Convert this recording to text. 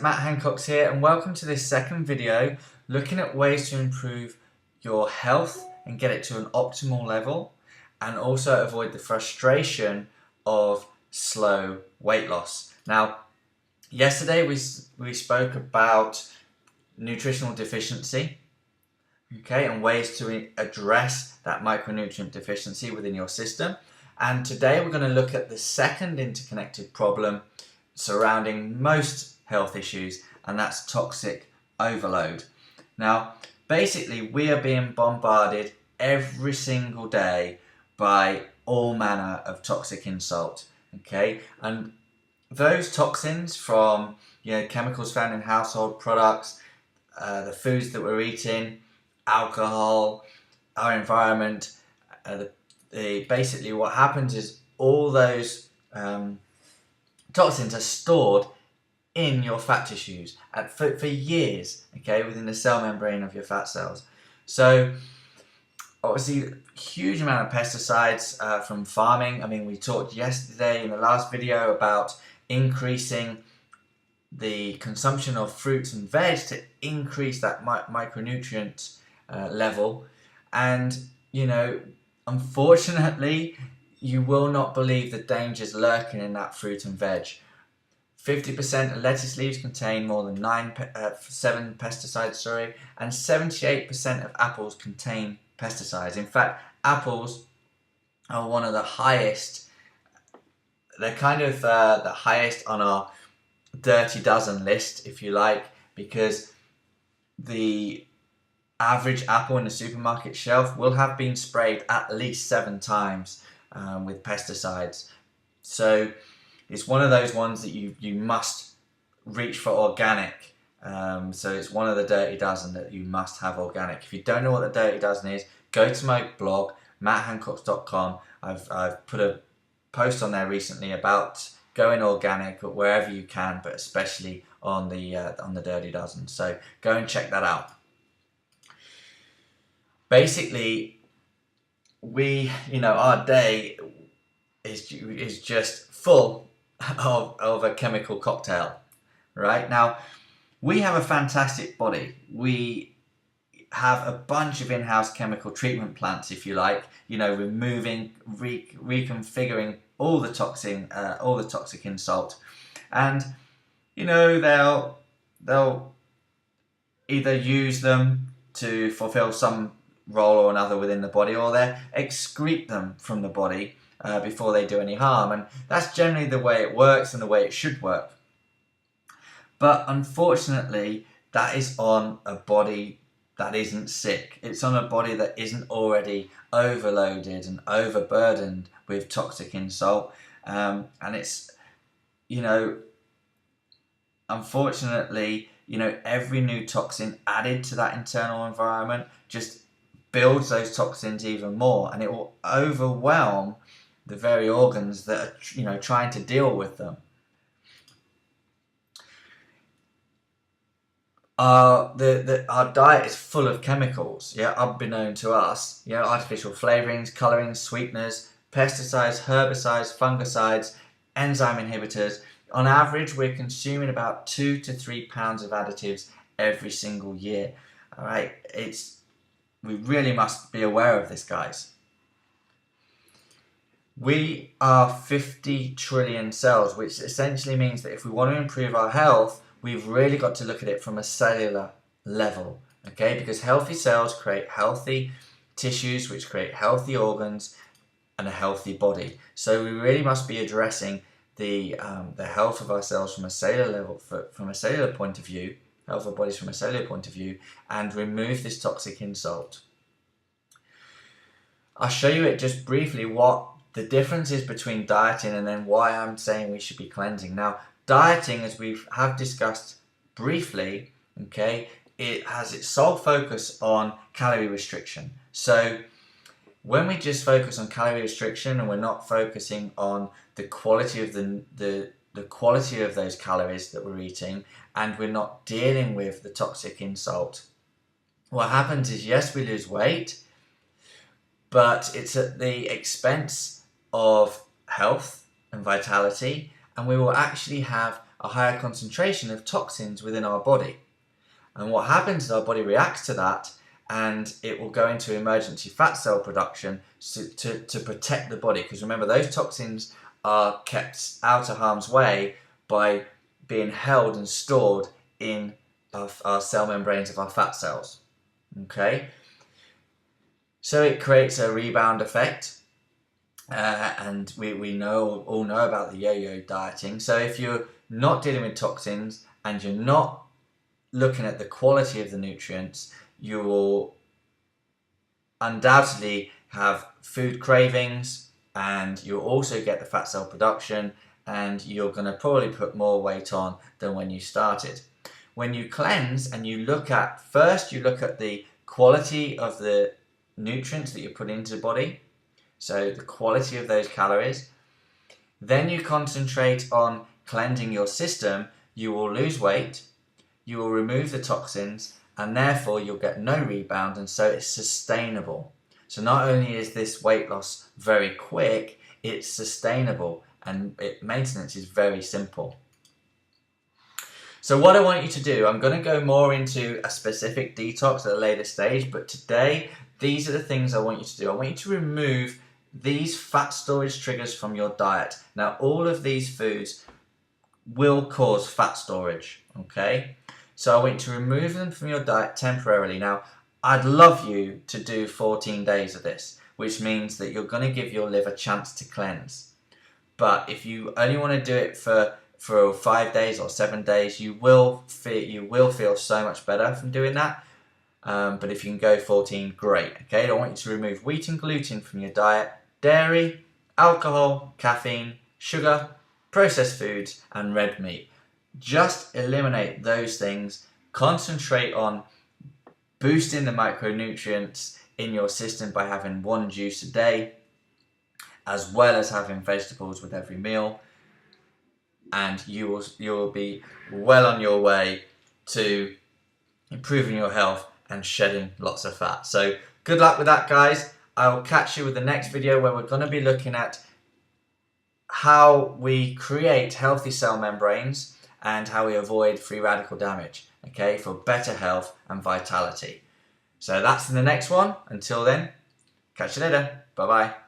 Matt Hancox here, and welcome to this second video looking at ways to improve your health and get it to an optimal level, and also avoid the frustration of slow weight loss. Now, yesterday we spoke about nutritional deficiency, okay, and ways to address that micronutrient deficiency within your system. And today we're going to look at the second interconnected problem surrounding most health issues, and that's toxic overload. Now, basically, we are being bombarded every single day by all manner of toxic insult, okay? And those toxins from chemicals found in household products, the foods that we're eating, alcohol, our environment, basically what happens is all those toxins are stored in your fat tissues for years, okay, within the cell membrane of your fat cells. So obviously, huge amount of pesticides from farming. I mean, we talked yesterday in the last video about increasing the consumption of fruits and veg to increase that micronutrient level. And unfortunately, you will not believe the dangers lurking in that fruit and veg. 50% of lettuce leaves contain more than 7 pesticides, and 78% of apples contain pesticides. In fact, apples are one of the highest. They're kind of the highest on our dirty dozen list, if you like, because the average apple in the supermarket shelf will have been sprayed at least 7 times with pesticides. So it's one of those ones that you must reach for organic. So it's one of the dirty dozen that you must have organic. If you don't know what the dirty dozen is, go to my blog, matthancox.com. I've put a post on there recently about going organic wherever you can, but especially on the dirty dozen. So go and check that out. Basically, our day is just full of a chemical cocktail, right? Now, we have a fantastic body. We have a bunch of in-house chemical treatment plants, if you like, removing, reconfiguring all the toxic insult, and they'll either use them to fulfill some role or another within the body, or they excrete them from the body before they do any harm. And that's generally the way it works and the way it should work. But unfortunately, that is on a body that isn't sick. It's on a body that isn't already overloaded and overburdened with toxic insult. And it's, unfortunately, every new toxin added to that internal environment just builds those toxins even more, and it will overwhelm the very organs that are trying to deal with them. Our diet is full of chemicals, unbeknown to us. Artificial flavorings, colorings, sweeteners, pesticides, herbicides, fungicides, enzyme inhibitors. On average, we're consuming about 2 to 3 pounds of additives every single year. All right, we really must be aware of this, guys. We are 50 trillion cells, which essentially means that if we want to improve our health, we've really got to look at it from a cellular level, okay? Because healthy cells create healthy tissues, which create healthy organs and a healthy body. So we really must be addressing the health of our cells from a cellular level, from a cellular point of view, health of bodies from a cellular point of view, and remove this toxic insult. I'll show you it just briefly what the difference is between dieting and then why I'm saying we should be cleansing. Now, dieting, as we have discussed briefly, okay, it has its sole focus on calorie restriction. So when we just focus on calorie restriction and we're not focusing on the quality of the quality of those calories that we're eating, and we're not dealing with the toxic insult, what happens is, yes, we lose weight, but it's at the expense of health and vitality, and we will actually have a higher concentration of toxins within our body. And what happens is our body reacts to that, and it will go into emergency fat cell production to protect the body. Because remember, those toxins are kept out of harm's way by being held and stored in our cell membranes of our fat cells. Okay? So it creates a rebound effect. And we all know about the yo-yo dieting. So if you're not dealing with toxins and you're not looking at the quality of the nutrients, you will undoubtedly have food cravings, and you'll also get the fat cell production, and you're going to probably put more weight on than when you started. When you cleanse and you look at the quality of the nutrients that you put into the body, so the quality of those calories, then you concentrate on cleansing your system, you will lose weight, you will remove the toxins, and therefore you'll get no rebound, and so it's sustainable. So not only is this weight loss very quick, it's sustainable, and maintenance is very simple. So what I want you to do, I'm going to go more into a specific detox at a later stage, but today these are the things I want you to do. I want you to remove these fat storage triggers from your diet. Now, all of these foods will cause fat storage, okay? So I want you to remove them from your diet temporarily. Now, I'd love you to do 14 days of this, which means that you're going to give your liver a chance to cleanse. But if you only want to do it for 5 days or 7 days, you will feel so much better from doing that. But if you can go 14, great. Okay, I want you to remove wheat and gluten from your diet, dairy, alcohol, caffeine, sugar, processed foods, and red meat. Just eliminate those things. Concentrate on boosting the micronutrients in your system by having 1 juice a day, as well as having vegetables with every meal, and you will be well on your way to improving your health and shedding lots of fat. So good luck with that, guys. I will catch you with the next video, where we're going to be looking at how we create healthy cell membranes and how we avoid free radical damage, okay, for better health and vitality. So that's in the next one. Until then, catch you later. Bye-bye.